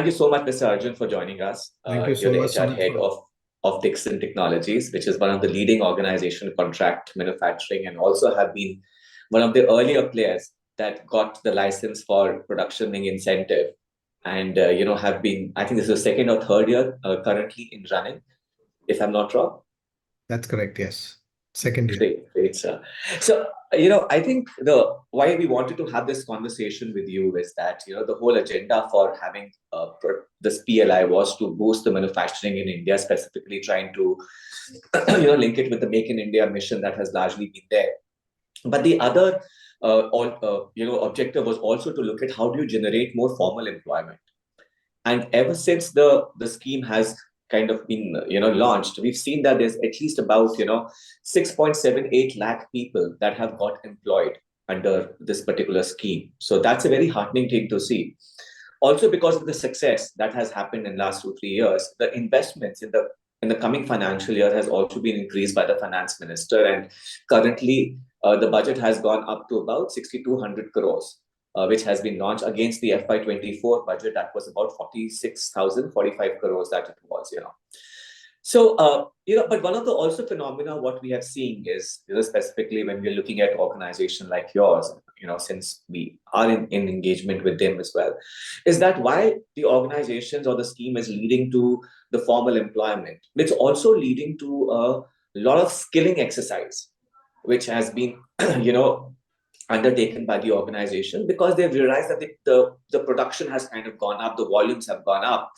you so much, Mr. Arjun, for joining us. Thank you so You're the much, HR Sumit, head of Dixon Technologies, which is one of the leading organization in contract manufacturing, and also have been one of the earlier players that got the license for production link incentive. And, have been, I think this is the second or third year currently in running, if I'm not wrong. That's correct, yes. Second year. Great, sir. So, I think why we wanted to have this conversation with you is that, the whole agenda for having this PLI was to boost the manufacturing in India, specifically trying to, link it with the Make in India mission that has largely been there. But the other, objective was also to look at how do you generate more formal employment. And ever since the scheme has kind of been launched, we've seen that there's at least about 6.78 lakh people that have got employed under this particular scheme. So that's a very heartening thing to see. Also, because of the success that has happened in the last 2-3 years, the investments in the coming financial year has also been increased by the finance minister, and currently the budget has gone up to about 6,200 crores. Which has been launched against the FY24 budget that was about 46,045 crores that it was, So, but one of the also phenomena what we have seen is, specifically when we're looking at organization like yours, since we are in engagement with them as well, is that while the organizations or the scheme is leading to the formal employment, it's also leading to a lot of skilling exercise, which has been, undertaken by the organization, because they've realized that the production has kind of gone up, the volumes have gone up.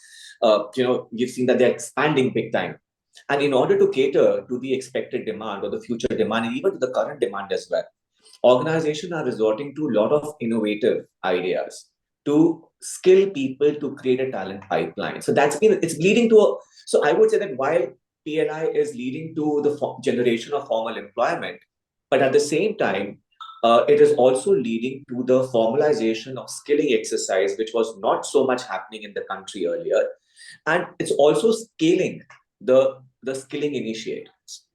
You've seen that they're expanding big time. And in order to cater to the expected demand or the future demand, and even to the current demand as well, organizations are resorting to a lot of innovative ideas to skill people to create a talent pipeline. So it's leading to so I would say that while PLI is leading to the generation of formal employment, but at the same time, it is also leading to the formalization of skilling exercise, which was not so much happening in the country earlier. And it's also scaling the skilling initiatives.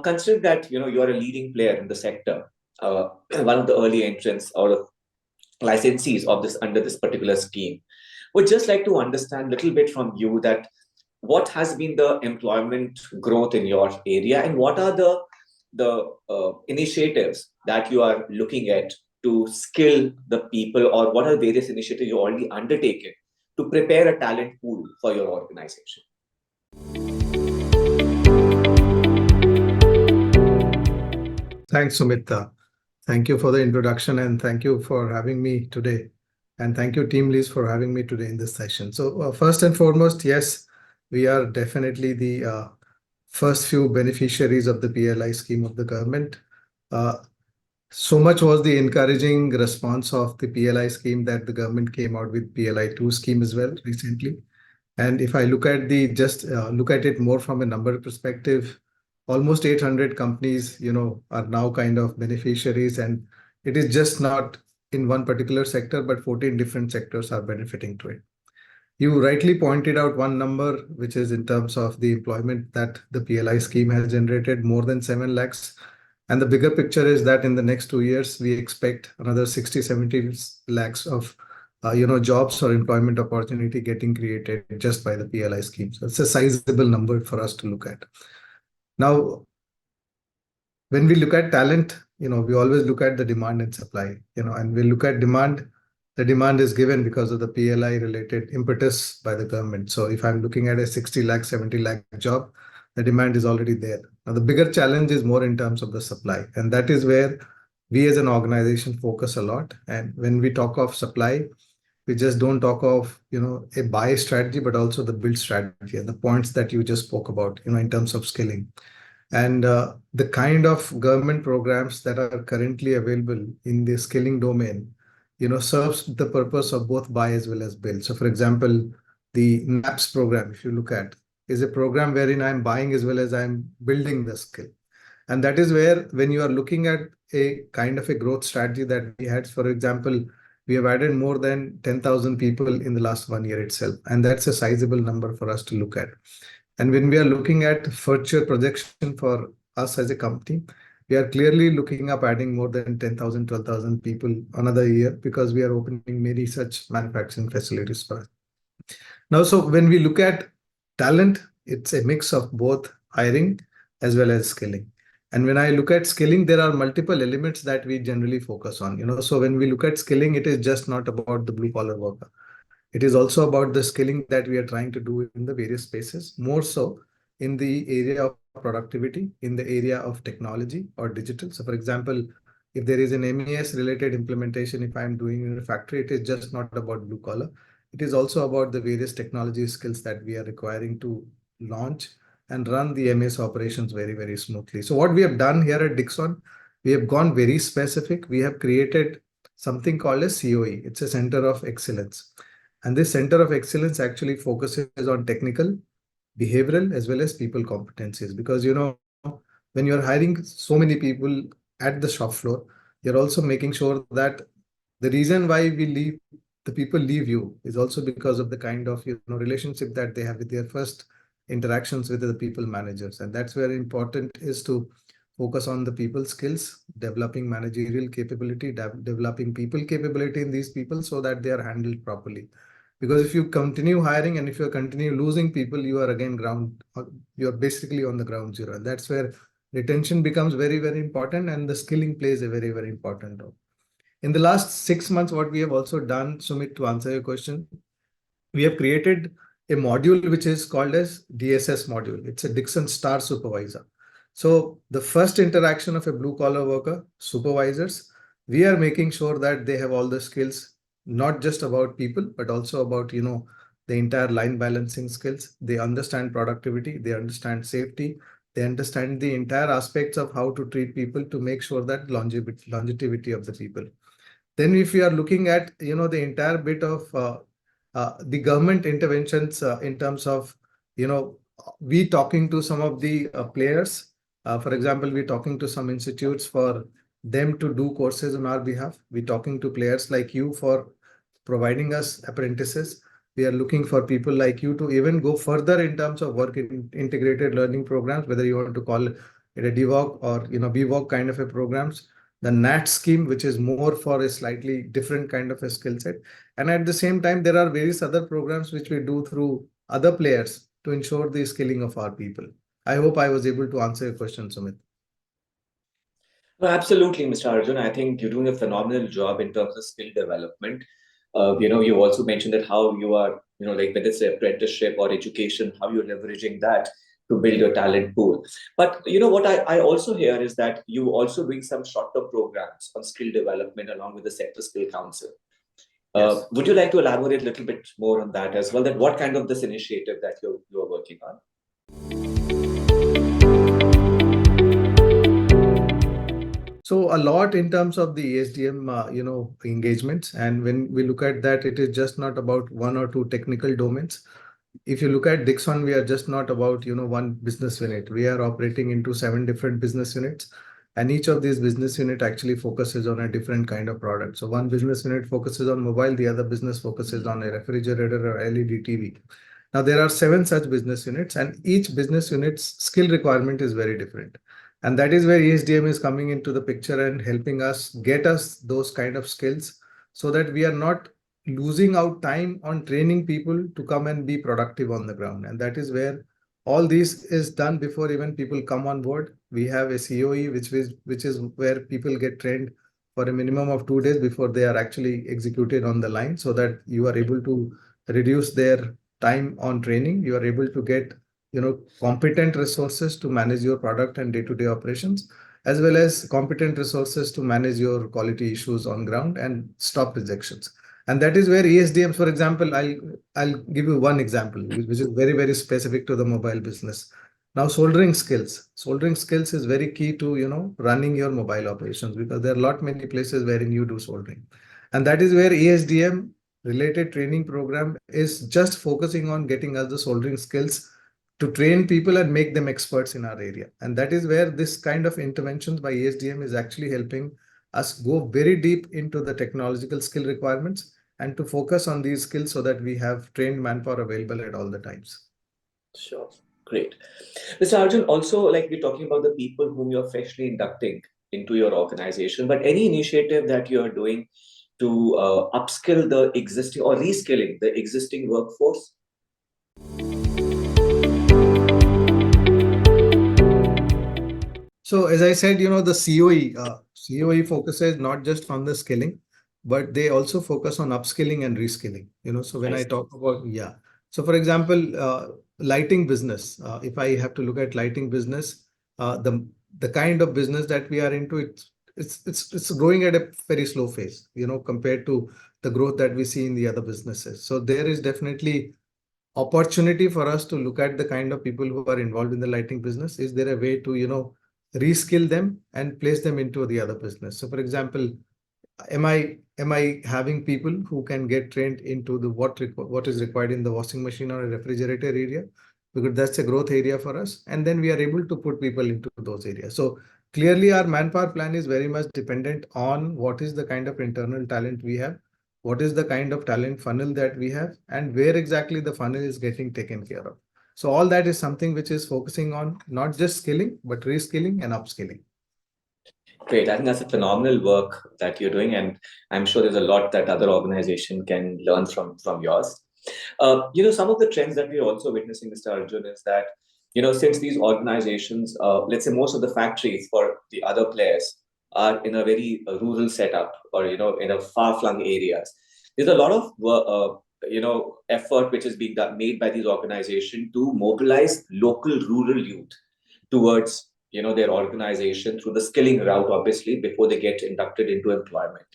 Consider that, you're a leading player in the sector, one of the early entrants or licensees of this under this particular scheme. Would just like to understand a little bit from you that what has been the employment growth in your area, and what are the initiatives that you are looking at to skill the people, or what are various initiatives you already undertaken to prepare a talent pool for your organization? Thanks, Sumit. Thank you for the introduction, and thank you for having me today. And thank you, Team Leads, for having me today in this session. So first and foremost, yes, we are definitely the first few beneficiaries of the PLI scheme of the government. So much was the encouraging response of the PLI scheme that the government came out with PLI-2 scheme as well recently. And if I look at look at it more from a number perspective, almost 800 companies, are now kind of beneficiaries, and it is just not in one particular sector, but 14 different sectors are benefiting to it. You rightly pointed out one number, which is in terms of the employment that the PLI scheme has generated, more than 7 lakhs. And the bigger picture is that in the next 2 years, we expect another 60-70 lakhs of jobs or employment opportunity getting created just by the PLI scheme. So it's a sizable number for us to look at. Now, when we look at talent, we always look at the demand and supply, and we look at demand. The demand is given because of the PLI related impetus by the government. So if I'm looking at a 60 lakh, 70 lakh job, the demand is already there. Now, the bigger challenge is more in terms of the supply. And that is where we as an organization focus a lot. And when we talk of supply, we just don't talk of, a buy strategy, but also the build strategy and the points that you just spoke about, in terms of skilling. And the kind of government programs that are currently available in the skilling domain, serves the purpose of both buy as well as build. So for example, the NAPS program, if you look at, is a program wherein I'm buying as well as I'm building the skill. And that is where, when you are looking at a kind of a growth strategy that we had, for example, we have added more than 10,000 people in the last 1 year itself. And that's a sizable number for us to look at. And when we are looking at future projection for us as a company, we are clearly looking up adding more than 10,000, 12,000 people another year, because we are opening many such manufacturing facilities for us. Now, so when we look at talent, it's a mix of both hiring as well as skilling. And when I look at skilling, there are multiple elements that we generally focus on. So when we look at skilling, it is just not about the blue collar worker. It is also about the skilling that we are trying to do in the various spaces, more so in the area of productivity, in the area of technology or digital. So, for example, if there is an MES related implementation, if I'm doing in a factory, it is just not about blue collar. It is also about the various technology skills that we are requiring to launch and run the MES operations very, very smoothly. So, what we have done here at Dixon, we have gone very specific. We have created something called a COE. It's a Center of Excellence. And this Center of Excellence actually focuses on technical, behavioral, as well as people competencies. Because, when you're hiring so many people at the shop floor, you're also making sure that the reason why the people leave you is also because of the kind of relationship that they have with their first interactions with the people managers. And that's very important is to focus on the people skills, developing managerial capability, developing people capability in these people so that they are handled properly. Because if you continue hiring and if you continue losing people, you are again you're basically on the ground zero. And that's where retention becomes very, very important, and the skilling plays a very, very important role. In the last 6 months, what we have also done, Sumit, to answer your question, we have created a module which is called as DSS module. It's a Dixon Star Supervisor. So the first interaction of a blue collar worker, supervisors, we are making sure that they have all the skills, not just about people, but also about, the entire line balancing skills. They understand productivity, they understand safety, they understand the entire aspects of how to treat people to make sure that longevity of the people. Then if we are looking at, the entire bit of the government interventions in terms of, we talking to some of the players. For example, we talking to some institutes for them to do courses on our behalf. We talking to players like you for providing us apprentices. We are looking for people like you to even go further in terms of work in integrated learning programs, whether you want to call it a DVOC or BVOC kind of a programs, the NAT scheme, which is more for a slightly different kind of a skill set. And at the same time, there are various other programs which we do through other players to ensure the skilling of our people. I hope I was able to answer your question, Sumit. No, absolutely, Mr. Arjun. I think you're doing a phenomenal job in terms of skill development. You also mentioned that how you are, like whether it's apprenticeship or education, how you're leveraging that to build your talent pool. But what I also hear is that you also doing some short-term programs on skill development along with the Sector Skill Council. Yes. Would you like to elaborate a little bit more on that as well? That what kind of this initiative that you're working on? So a lot in terms of the ASDM, engagements. And when we look at that, it is just not about one or two technical domains. If you look at Dixon, we are just not about, one business unit. We are operating into 7 different business units. And each of these business unit actually focuses on a different kind of product. So one business unit focuses on mobile, the other business focuses on a refrigerator or LED TV. Now there are 7 such business units, and each business unit's skill requirement is very different. And that is where ESDM is coming into the picture and helping us get us those kind of skills so that we are not losing out time on training people to come and be productive on the ground. And that is where all this is done before even people come on board. We have a COE, which is where people get trained for a minimum of 2 days before they are actually executed on the line, so that you are able to reduce their time on training. You are able to get competent resources to manage your product and day-to-day operations, as well as competent resources to manage your quality issues on ground and stop rejections. And that is where ESDMs, for example, I'll give you one example, which is very, very specific to the mobile business. Now, soldering skills. Soldering skills is very key to running your mobile operations, because there are a lot many places wherein you do soldering. And that is where ESDM related training program is just focusing on getting us the soldering skills to train people and make them experts in our area. And that is where this kind of interventions by ESDM is actually helping us go very deep into the technological skill requirements and to focus on these skills so that we have trained manpower available at all the times. Sure. Great. Mr. Arjun, also, like we're talking about the people whom you're freshly inducting into your organization, but any initiative that you're doing to upskill the existing or reskilling the existing workforce? So as I said, the COE focuses not just on the skilling, but they also focus on upskilling and reskilling. So when I I see. talk about, yeah. So for example, lighting business, if I have to look at lighting business, the kind of business that we are into, it's growing at a very slow phase, compared to the growth that we see in the other businesses. So there is definitely opportunity for us to look at the kind of people who are involved in the lighting business. Is there a way to, reskill them and place them into the other business? So for example, am I having people who can get trained into the what is required in the washing machine or a refrigerator area, because that's a growth area for us, and then we are able to put people into those areas. So clearly our manpower plan is very much dependent on what is the kind of internal talent we have, what is the kind of talent funnel that we have, and where exactly the funnel is getting taken care of. So all that is something which is focusing on not just skilling but reskilling and upskilling. Great. I think that's a phenomenal work that you're doing, and I'm sure there's a lot that other organization can learn from yours. Some of the trends that we're also witnessing, Mr. Arjun, is that since these organizations, let's say most of the factories for the other players are in a very rural setup or in a far-flung areas, there's a lot of effort which is being made by these organizations to mobilize local rural youth towards their organization through the skilling route, obviously, before they get inducted into employment.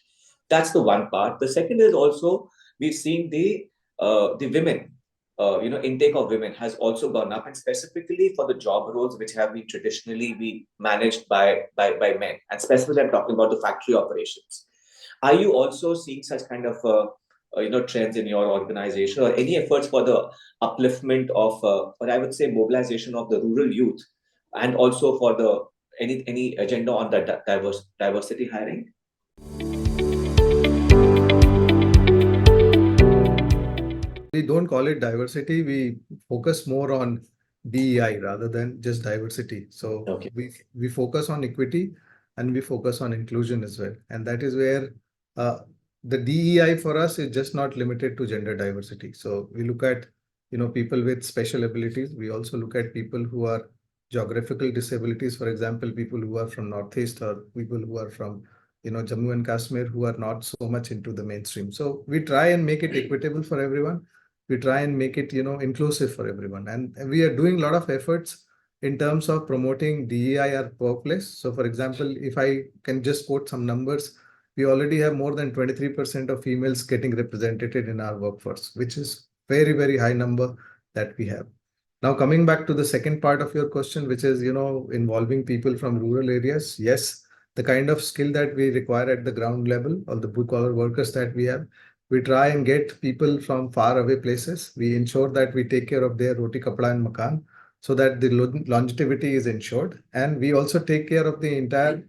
That's the one part. The second is also we've seen the women intake of women has also gone up, and specifically for the job roles which have been traditionally be managed by men, and specifically I'm talking about the factory operations. Are you also seeing such kind of trends in your organization, or any efforts for the upliftment of or I would say mobilization of the rural youth, and also for the any agenda on the diversity hiring? We don't call it diversity. We focus more on DEI rather than just diversity. So Okay. we focus on equity and we focus on inclusion as well. And that is where uh, the DEI for us is just not limited to gender diversity. So we look at people with special abilities. We also look at people who are geographical disabilities. For example, people who are from Northeast or people who are from Jammu and Kashmir, who are not so much into the mainstream. So we try and make it equitable for everyone. We try and make it inclusive for everyone, and we are doing a lot of efforts in terms of promoting DEI at workplace. So for example, if I can just quote some numbers, we already have more than 23% of females getting represented in our workforce, which is very, very high number that we have. Now coming back to the second part of your question, which is involving people from rural areas. Yes, the kind of skill that we require at the ground level, or the blue collar workers that we have, we try and get people from far away places. We ensure that we take care of their roti, kapda, and makan, so that the longevity is ensured. And we also take care of the entire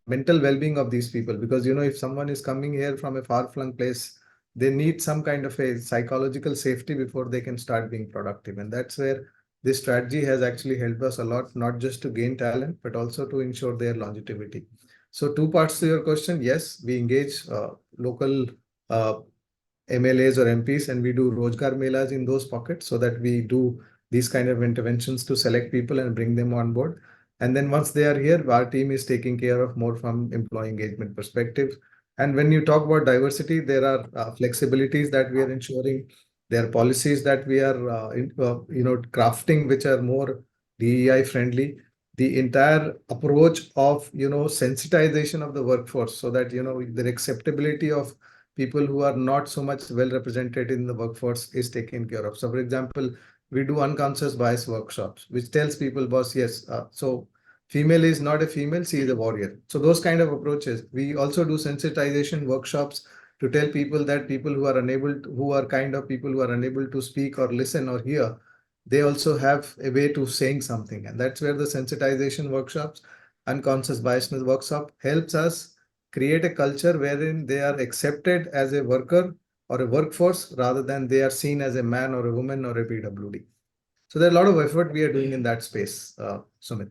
mental well-being of these people, because if someone is coming here from a far-flung place, they need some kind of a psychological safety before they can start being productive. And that's where this strategy has actually helped us a lot, not just to gain talent, but also to ensure their longevity. So two parts to your question. Yes, we engage local uh, MLAs or MPs, and we do Rojgar Melas in those pockets, so that we do these kind of interventions to select people and bring them on board. And then once they are here, our team is taking care of more from employee engagement perspective. And when you talk about diversity, there are flexibilities that we are ensuring. There are policies that we are crafting, which are more DEI friendly. The entire approach of sensitization of the workforce, so that the acceptability of people who are not so much well represented in the workforce is taken care of. So for example, we do unconscious bias workshops, which tells people, boss, yes, so female is not a female, she is a warrior. So those kind of approaches. We also do sensitization workshops to tell people that people who are unable to, who are kind of people who are unable to speak or listen or hear, they also have a way to saying something. And that's where the sensitization workshops, unconscious biasness workshop helps us create a culture wherein they are accepted as a worker or a workforce, rather than they are seen as a man or a woman or a PWD. So there are a lot of effort we are doing in that space, Sumit.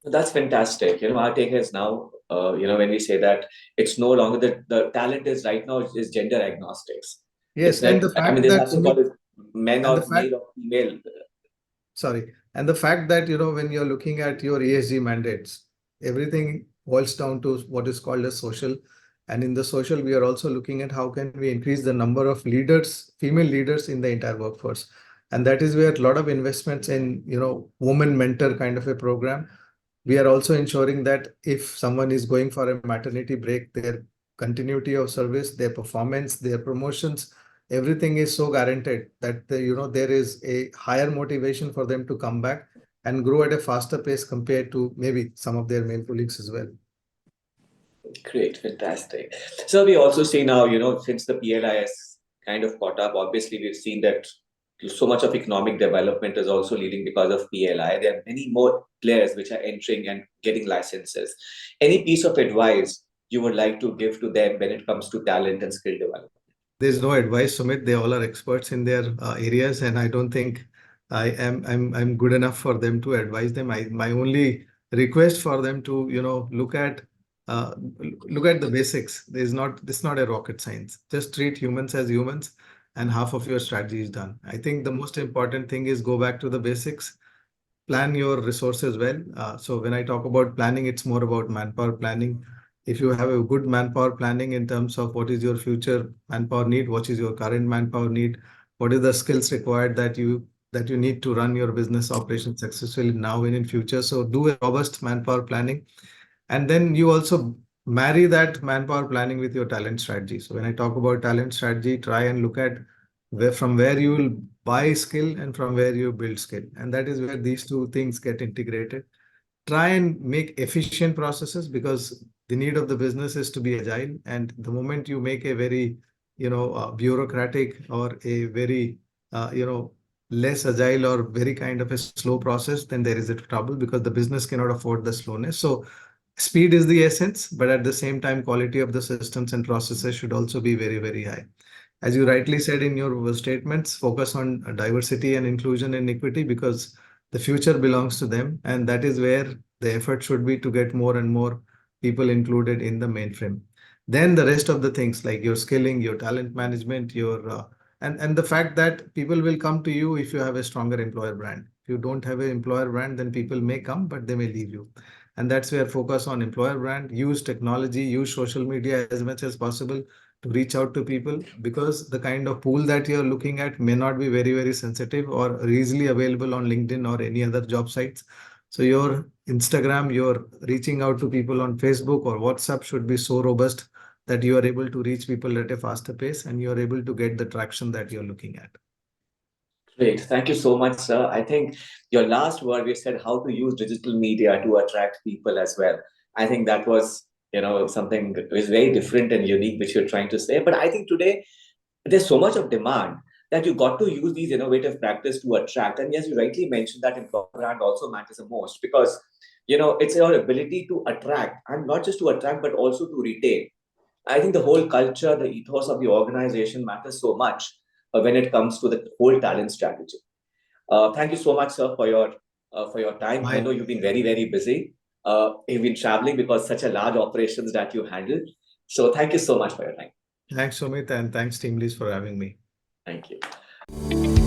That's fantastic. Our take is now, when we say that it's no longer the talent is right now is gender agnostics. Yes, It's and like, the I mean, fact there's that nothing Sumit, called as men and the or fact male or female. sorry, and the fact that when you're looking at your ESG mandates, everything boils down to what is called as social. And in the social, we are also looking at how can we increase the number of leaders, female leaders in the entire workforce. And that is where a lot of investments in woman mentor kind of a program. We are also ensuring that if someone is going for a maternity break, their continuity of service, their performance, their promotions, everything is so guaranteed that there is a higher motivation for them to come back and grow at a faster pace compared to maybe some of their male colleagues as well. Great, fantastic. So we also see now, since the PLI has kind of caught up, obviously we've seen that so much of economic development is also leading because of PLI. There are many more players which are entering and getting licenses. Any piece of advice you would like to give to them when it comes to talent and skill development? There's no advice, Sumit. They all are experts in their areas, and I don't think I'm good enough for them to advise them. My only request for them to uh, look at the basics. This is not a rocket science. Just treat humans as humans, and half of your strategy is done. I think the most important thing is go back to the basics, plan your resources well. So when I talk about planning, it's more about manpower planning. If you have a good manpower planning in terms of what is your future manpower need, what is your current manpower need, what is the skills required that you need to run your business operation successfully now and in future. So do a robust manpower planning, and then you also marry that manpower planning with your talent strategy. So when I talk about talent strategy, try and look at from where you will buy skill and from where you build skill. And that is where these two things get integrated. Try and make efficient processes, because the need of the business is to be agile. And the moment you make a very, bureaucratic or a very, less agile or very kind of a slow process, then there is a trouble because the business cannot afford the slowness. So speed is the essence, but at the same time, quality of the systems and processes should also be very, very high. As you rightly said in your statements, focus on diversity and inclusion and equity, because the future belongs to them. And that is where the effort should be, to get more and more people included in the mainframe. Then the rest of the things like your skilling, your talent management, and the fact that people will come to you if you have a stronger employer brand. If you don't have an employer brand, then people may come, but they may leave you. And that's where focus on employer brand, use technology, use social media as much as possible to reach out to people, because the kind of pool that you're looking at may not be very, very sensitive or easily available on LinkedIn or any other job sites. So your Instagram, your reaching out to people on Facebook or WhatsApp should be so robust that you are able to reach people at a faster pace and you are able to get the traction that you're looking at. Great. Thank you so much, sir. I think your last word, you said how to use digital media to attract people as well. I think that was, something that was very different and unique, which you're trying to say. But I think today there's so much of demand that you got to use these innovative practice to attract. And yes, you rightly mentioned that employer brand also matters the most because, it's your ability to attract and not just to attract, but also to retain. I think the whole culture, the ethos of the organization matters so much when it comes to the whole talent strategy. Thank you so much, sir, for your time. I My know you've been very, very busy. You've been traveling because such a large operations that you handle. So thank you so much for your time. Thanks, Sumit, and thanks, Team Leads, for having me. Thank you.